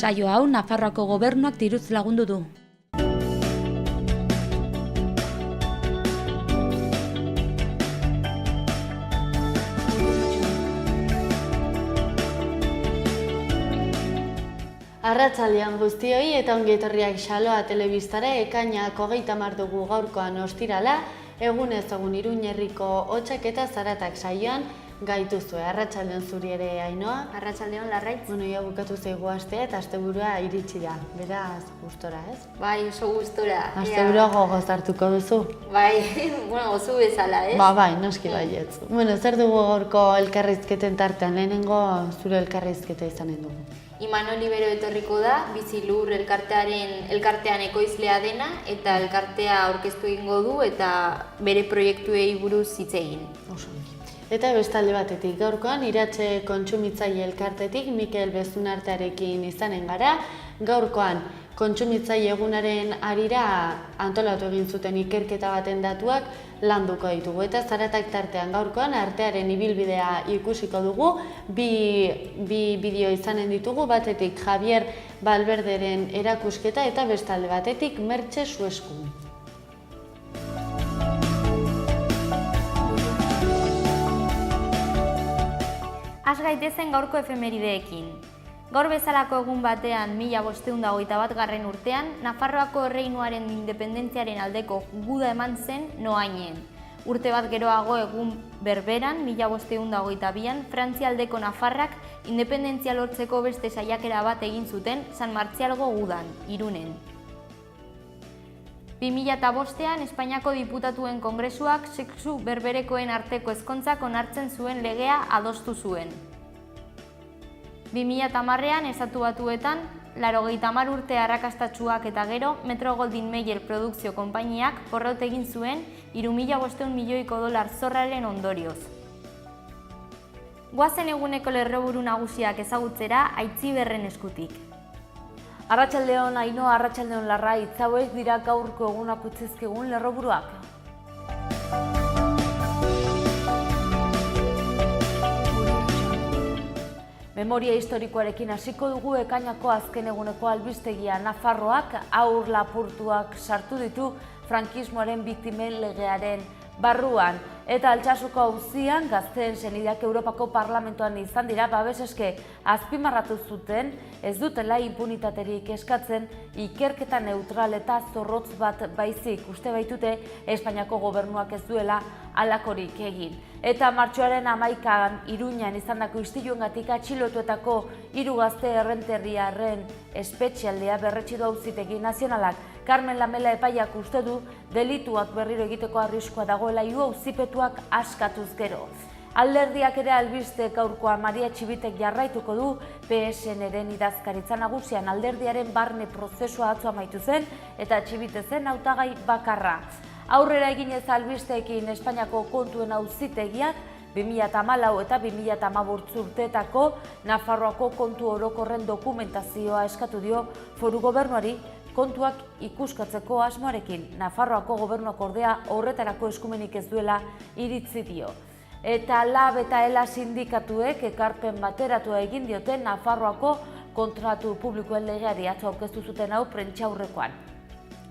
Saio hau Nafarroako gobernuak diruz lagundu du. Arratsaldean guztioi eta ongi etorriak Xaloa telebistara ekainak 30 dugu gaurkoan ostirala, egunez egun Iruña herriko hotsak eta zaratak saioan gaituzue. Arratsaldean zuri ere, Ainoa. Arratsaldeon Larraitz. Bueno, ja bukatu zaigu astea eta asteburua iritsi da. Beraz, gustora, ez? Bai, oso gustora. Asteburua gogoz hartuko duzu. Bai, bueno, oso bezala, ez? Bai, noski baietz. Bueno, zer dugu gaurko elkarrizketen tartean? Lehenengo zure elkarrizketa izanen dugu. Imanol Ibero etorriko da, Bizilur elkartean ekoizlea dena eta elkartea aurkeztu egingo du eta bere proiektuei buruz hitz egin. Oso ongi. Eta bestalde batetik gaurkoan Iratxe kontsumitzaile elkartetik Mikel Bezunartearekin izanen gara. Gaurkoan kontsumitzaile egunaren harira antolatu egin zuten ikerketa baten datuak landuko ditugu. Eta zaratak tartean gaurkoan artearen ibilbidea ikusiko dugu. Bi bideo izanen ditugu, batetik Javier Valverderen erakusketa eta bestalde batetik Mertxe Sueskun. Has gaitezen gaurko efemerideekin. Gaur bezalako egun batean 1521 urtean, Nafarroako erreinuaren independentziaren aldeko guda eman zen Noainen. Urte bat geroago egun berberan, 1522an, Frantzia aldeko Nafarrak independentzia lortzeko beste saiakera bat egin zuten San Martzialgo gudan, Irunen. 2005an, Espainiako Diputatuen Kongresuak sexu berberekoen arteko ezkontzak onartzen zuen legea adostu zuen. 2010an, Estatu Batuetan, 80 urte arrakastatsuak eta gero, Metro Goldwyn Mayer produkzio konpainiak porrot egin zuen 3.500 milioiko dolar zorraren ondorioz. Goazen eguneko lerroburu nagusiak ezagutzera Aitziberren eskutik. Arratsaldeon Ainoa, arratsaldeon Larraitz, hauek dira gaurko egunak utzizkigun lerroburuak. Memoria historikoarekin hasiko dugu ekainako azken eguneko albistegia. Nafarroak haur lapurtuak sartu ditu frankismoaren biktimen legearen barruan. Eta Altsasuko auzian gazteen senideak Europako Parlamentoan izan dira babeseske azpimarratu zuten ez dutela inpunitaterik eskatzen ikerketa neutral eta zorrotz bat baizik uste baitute Espainiako gobernuak ez duela halakorik egin. Eta martxoaren 11an Iruñan izandako istiluengatik atxilotuetako 3 gazte errenteriarren espetxealdea berretsi du Auzitegi Nazionalak. Carmen Lamela epaiak uste du delituak berriro egiteko arriskua dagoela 3 auzipetuak askatuz gero. Alderdiak ere albiste gaurkoa Maria Txibitek jarraituko du PSN-ren idazkaritza nagusian alderdiaren barne prozesua atzo amaitu zen eta Txibite zen hautagai bakarra. Aurrera eginez albisteekin Espainiako kontuen auzitegiak 2014 eta 2015 urteetako Nafarroako kontu orokorren dokumentazioa eskatu dio Foru Gobernuari kontuak ikuskatzeko asmoarekin. Nafarroako gobernuak ordea horretarako eskumenik ez duela iritzi dio. Eta LAB eta ELA sindikatuek ekarpen bateratua egin diote Nafarroako kontratu publikoen legeari atzo aurkeztu zuten hau prentsaurrekoan.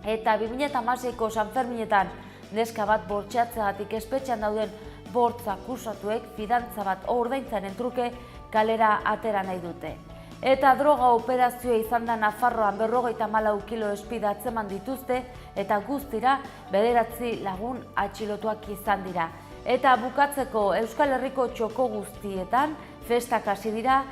Eta 2016ko Sanferminetan neska bat bortxatzeagatik espetxean dauden bortz akusatuek fidantza bat ordaintzaren truke kalera atera nahi dute. Eta droga operazioa izan da Nafarroan 54 kilo espida atzeman dituzte eta guztira 9 lagun atxilotuak izan dira. Eta bukatzeko Euskal Herriko txoko guztietan festak hasi dira,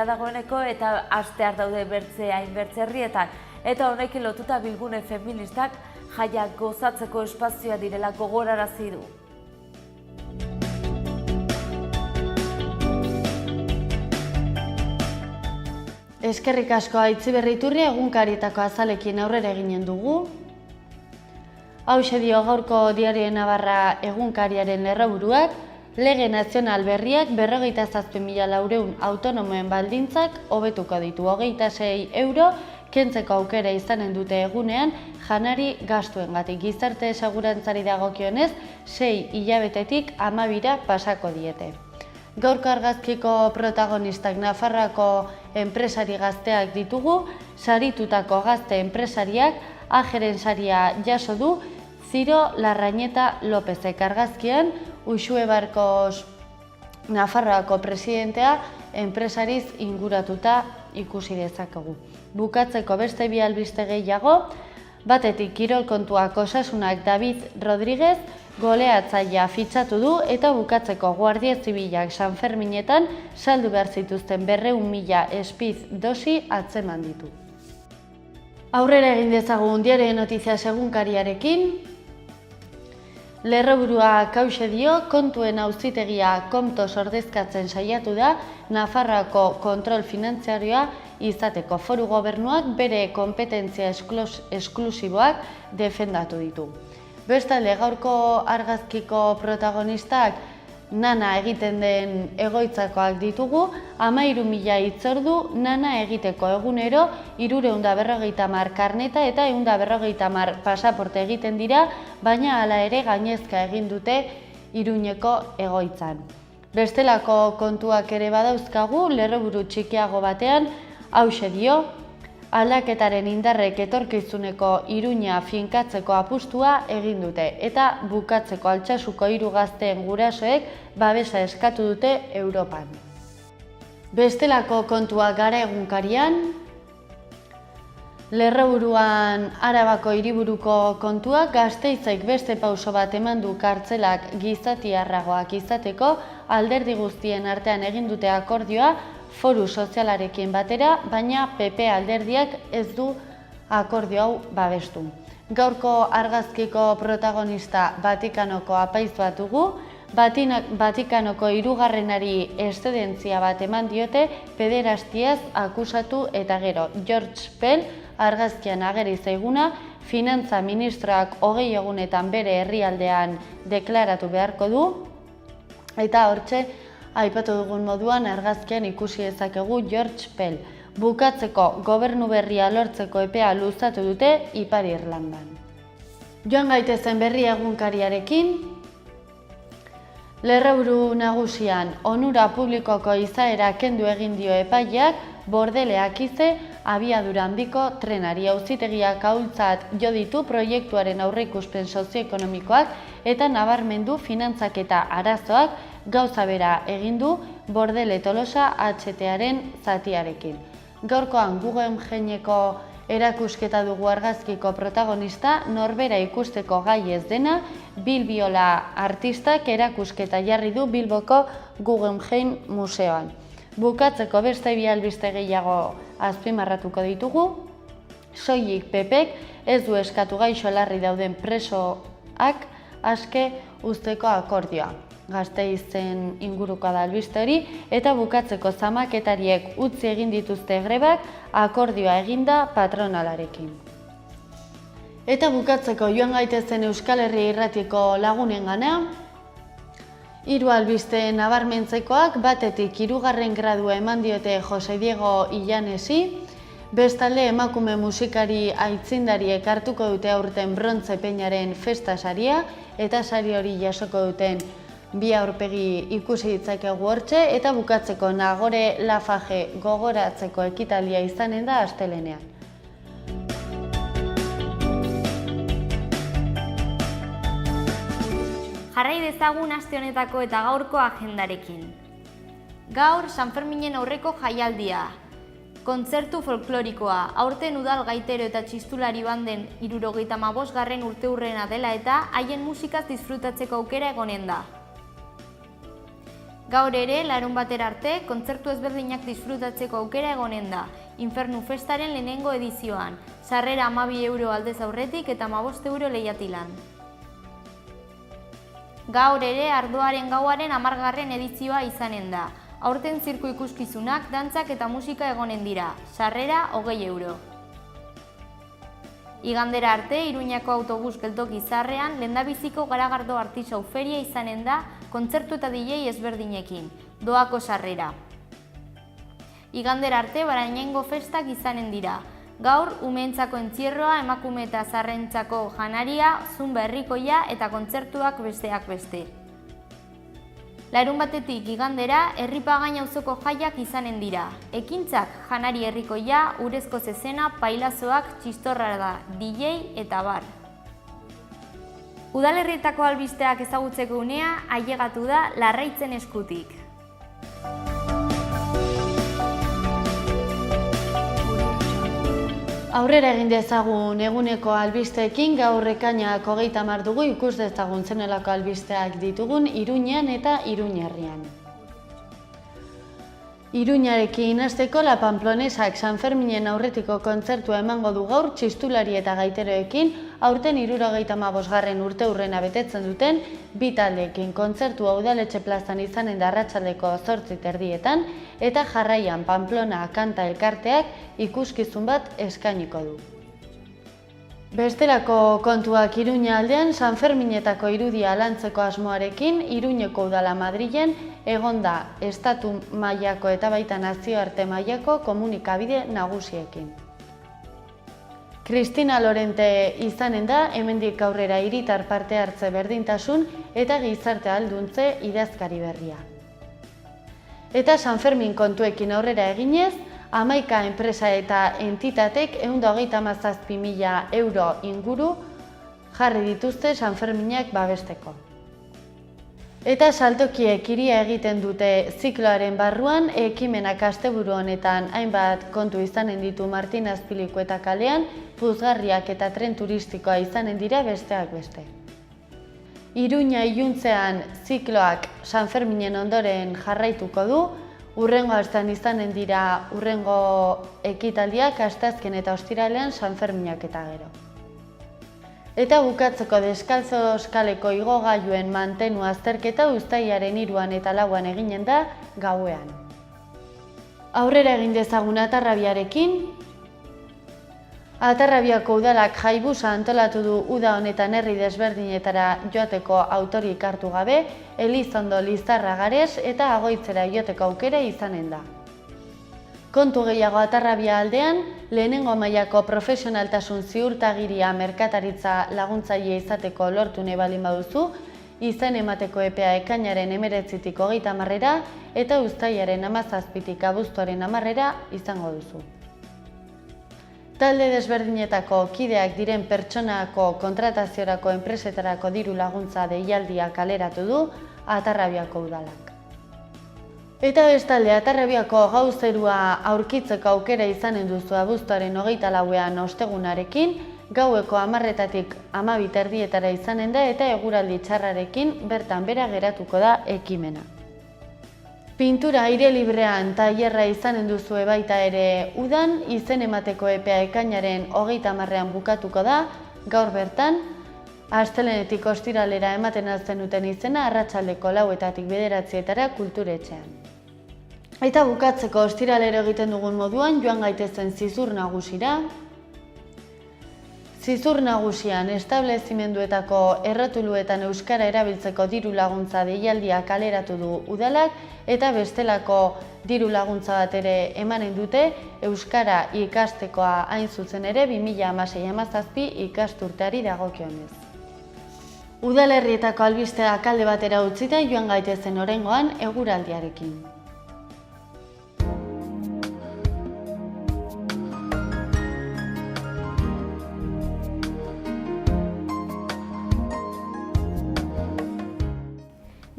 dagoeneko eta astear daude hainbertze herrietan. Eta honekin lotuta bilgune feministak jaiak gozatzeko espazioa direla gogorarazi du. Eskerrik asko Aitziberri Iturri egunkarietako azalekin aurrera eginen dugu. Hauxe dio gaurko Diario Navarra egunkariaren lerroburuak, lege nazional berriak 57.400 autonomoen baldintzak hobetuko ditu 26 euro kentzeko aukera izanen dute egunean janari gastuengatik. Gizarte segurantzari dagokionez 6 hilabetetik 12 pasako diete. Gaurko argazkiko protagonistak Nafarroako enpresari gazteak ditugu, saritutako gazte enpresariak Ajeren saria jaso du Ziro Larrañeta Lópezek. Argazkian Uxue Barkos Nafarroako presidentea enpresariz inguratuta ikusi dezakegu. Bukatzeko beste bi albiste gehiago, batetik kirol kontuak Osasunak David Rodríguez goleatzailea fitxatu du eta bukatzeko Guardia Zibilak San Ferminetan saldu behar zituzten 200.000 espiz dosi atzeman ditu. Aurrera egin dezagun Diario Noticias egunkariarekin. Lerroburua hauxe dio, kontuen auzitegia Comptos ordezkatzen saiatu da Nafarroako kontrol finantzarioa izateko. Foru gobernuak bere konpetentzia esklusiboak defendatu ditu. Bestalde, gaurko argazkiko protagonistak nana egiten den egoitzakoak ditugu, 13.000 hitzordu nana egiteko egunero 350 karneta eta 150 pasaporte egiten dira, baina hala ere gainezka egin dute Iruñeko egoitzan. Bestelako kontuak ere badauzkagu, lerroburu txikiago batean, hauxe dio, aldaketaren indarrek etorkizuneko Iruña finkatzeko apustua egin dute eta bukatzeko Altsasuko 3 gazteen gurasoek babesa eskatu dute Europan. Bestelako kontuak Gara egunkarian, Lerroburuan Arabako hiriburuko kontuak, Gasteizek beste pauso bat eman du kartzelak gizatiarragoak izateko, alderdi guztien artean egin dute akordioa foru sozialarekin batera, baina PP alderdiak ez du akordio hau babestu. Gaurko argazkiko protagonista Vatikanoko apaiz bat dugu, Vatikanoko 3. eszedentzia bat eman diote pederastiaz akusatu eta gero. George Pell argazkian ageri zaiguna, finantza ministroak 20 egunetan bere herrialdean deklaratu beharko du, eta hortxe aipatu dugun moduan argazkian ikusi dezakegu George Pell. Bukatzeko gobernu berria lortzeko epea luzatu dute Ipar Irlandan. Joan gaitezen Berri egunkariarekin. Lerroburu nagusian onura publikoko izaera kendu egin dio epaileak Bordeleak ize abiadura handiko trenari. Auzitegiak ahultzat jo ditu proiektuaren aurreikuspen sozioekonomikoak eta nabarmendu finantzak eta arazoak gauza bera egin du Bordele Tolosa HTaren zatiarekin. Gaurkoan Guggenheimeko erakusketa dugu argazkiko protagonista, norbera ikusteko gai ez dena, Bilbiola artistak erakusketa jarri du Bilboko Guggenheim Museoan. Bukatzeko beste bi albiste gehiago azpimarratuko ditugu, soilik PPek ez du eskatu gaixo larri dauden presoak aske uzteko akordioa. Gasteizen inguruko da albiste hori, eta bukatzeko zamaketariek utzi egin dituzte grebak akordioa eginda patronalarekin. Eta bukatzeko joan gaitezen Euskal Herria Irratiko lagunengana, 3 albiste nabarmentzekoak, batetik 3. gradua eman diote Jose Diego Illanesi, bestalde emakume musikari aitzindariek hartuko dute aurten Brontze Peñaren festa saria, eta sari hori jasoko duten bi aurpegi ikusi ditzakegu hortxe, eta bukatzeko Nagore Lafaje gogoratzeko ekitaldia izanen da astelehenean. Jarrai dezagun aste honetako eta gaurko agendarekin. Gaur San Ferminen aurreko jaialdia. Kontzertu folklorikoa, aurten udal gaitero eta txistulari banden 75. urteurrena dela eta haien musikaz disfrutatzeko aukera egonen da. Gaur ere, larunbatera arte, kontzertu ezberdinak disfrutatzeko aukera egonen da. Infernu Festaren lehenengo edizioan, sarrera 12 euro aldez aurretik eta 15 euro lehiatilan. Gaur ere, Ardoaren gauaren 10. edizioa izanen da. Aurten zirku ikuskizunak, dantzak eta musika egonen dira, sarrera 20 euro. Igandera arte, Iruñako autobus geltoki zaharrean, lehendabiziko Garagardo Artisau feria izanen da, kontzertu eta DJ ezberdinekin, doako sarrera. Igandera arte, Barainengo festak izanen dira. Gaur, umeentzako entzierroa, emakume eta zaharrentzako janaria, zumba herrikoia eta kontzertuak besteak beste. Larunbatetik igandera, Herripagain auzoko jaiak izanen dira. Ekintzak janari herrikoia, urezko zezena, pailazoak, txistorrada, DJ eta bar. Udalerrietako albisteak ezagutzeko unea ailegatu da Larraitzen eskutik. Aurrera egin dezagun eguneko albisteekin, gaur ekainak 30 dugu, ikus dezagun zenelako albisteak ditugun Iruñean eta Iruñerrian. Iruñarekin hasteko La Pamplonesak San Ferminen aurretiko kontzertua emango du gaur txistulari eta gaiteroekin, aurten 75. urteurrena betetzen duten bi taldeekin kontzertua Udaletxe plazan izanen da arratsaldeko 8:30 eta jarraian Pamplona kanta elkarteak ikuskizun bat eskainiko du. Bestelako kontuak Iruña aldean, San Ferminetako irudia lantzeko asmoarekin, Iruñeko udala Madrilen egonda estatu mailako eta baita nazioarte mailako komunikabide nagusiekin. Cristina Lorente izanen da, hemendik aurrera hiritar parte hartze berdintasun eta gizarte alduntze idazkari berria. Eta San Fermin kontuekin aurrera eginez, 11 enpresa eta entitatek 127.000 euro inguru jarri dituzte San Ferminak babesteko. Eta saltokiek hiria egiten dute zikloaren barruan, ekimenak asteburu honetan hainbat kontu izanen ditu Martin Azpiliko eta kalean, puzgarriak eta tren turistikoa izanen dira besteak beste. Iruña iluntzean zikloak San Ferminen ondoren jarraituko du, urrengo astean izanen dira urrengo ekitaldiak asteazken eta ostiralean San Ferminak eta gero. Eta bukatzeko Deskalzos kaleko igogailuen mantenu azterketa uztailaren 3 eta 4 eginen da gauean. Aurrera egin dezagun Atarrabiarekin. Atarrabiako udalak jaibusa antolatu du uda honetan herri desberdinetara joateko autorik hartu gabe, Elizondo, Lizarra, Gares eta Agoitzera joteko aukera izanen da. Kontu gehiago Atarrabia aldean, lehenengo mailako profesionaltasun ziurtagiria merkataritza laguntzaile izateko lortu nahi baldin baduzu, izen emateko epea ekainaren 19-tik 30 eta uztailaren 17-tik abuztuaren 10 izango duzu. Talde desberdinetako kideak diren pertsonako kontrataziorako enpresetarako diru laguntza deialdia kaleratu du Atarrabiako udalak. Eta bestalde Atarrabiako gauzerua aurkitzeko aukera izanen duzu abuztuaren 24ean ostegunarekin, gaueko 10-tatik 12:30 izanen da eta eguraldi txarrarekin bertan bera geratuko da ekimena. Pintura aire librean tailerra izanen duzu baita ere udan, izen emateko epea ekainaren 30ean bukatuko da, gaur bertan, astelehenetik ostiralera ematen hasten duten izena arratsaldeko 4-etatik 9 kulturetxean. Eta bukatzeko ostiralero egiten dugun moduan joan gaitezen Zizur Nagusira. Zizur Nagusian establezimenduetako errotuluetan euskara erabiltzeko diru laguntza deialdia kaleratu du udalak eta bestelako diru laguntza bat ere emanen dute euskara ikastekoa hain zuzen ere 2016-17 ikasturteari dagokionez. Udalerrietako albisteak alde batera utzita joan gaitezen oraingoan eguraldiarekin.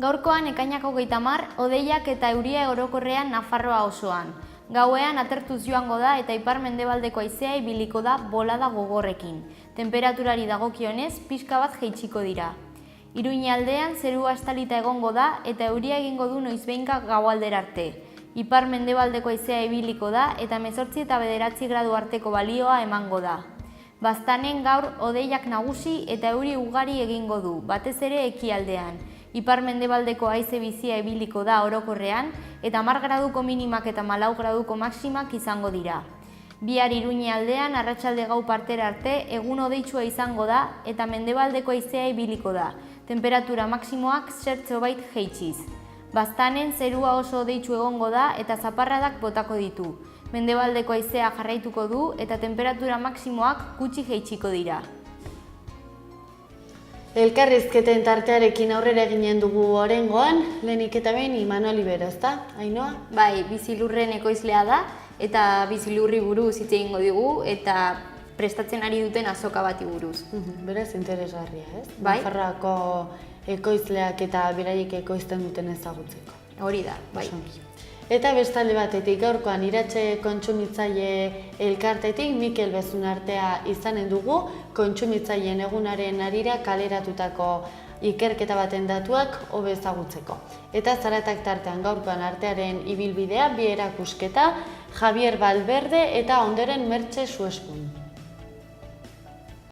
Gaurkoan ekainak 30, hodeiak eta euria orokorrean Nafarroa osoan. Gauean atertuz joango da eta ipar-mendebaldeko haizea ibiliko da bolada gogorrekin. Temperaturari dagokionez, pixka bat jaitsiko dira. Iruña aldean zerua estalita egongo da eta euria egingo du noizbehinka gaualdera arte. Ipar-mendebaldeko haizea ibiliko da eta 18 eta 9 gradu arteko balioa emango da. Baztanen gaur hodeiak nagusi eta euri ugari egingo du, batez ere ekialdean. Ipar-mendebaldeko haize bizia ibiliko da orokorrean eta 10 graduko minimak eta 4 graduko maximak izango dira. Bihar Iruña aldean arratsalde gau partera arte egun hodeitsua izango da eta mendebaldeko haizea ibiliko da. Temperatura maximoak zertxobait jaitsiz. Baztanen zerua oso hodeitsu egongo da eta zaparradak botako ditu. Mendebaldeko haizea jarraituko du eta temperatura maximoak gutxi jaitsiko dira. Elkarrizketen tartearekin aurrera eginen dugu oraingoan, lehenik eta behin Imanol Ibero, ezta? Ainhoa? Bai, bizilurren ekoizlea da, eta bizilurri buruz hitz egingo digu, eta prestatzen ari duten azoka bati buruz. Beraz interesgarria, ez? Bai. Nafarroako ekoizleak eta beraiek ekoizten duten ezagutzeko. Hori da, bai. Osongi. Eta bestalde batetik gaurkoan Iratxe kontsumitzaile elkartetik Mikel Bezunartea izanen dugu, kontsumitzaileen egunaren harira kaleratutako ikerketa baten datuak hobe ezagutzeko. Eta zaratak tartean gaurkoan artearen ibilbidea, bi erakusketa, Javier Valverde eta ondoren Mertxe Sueskun.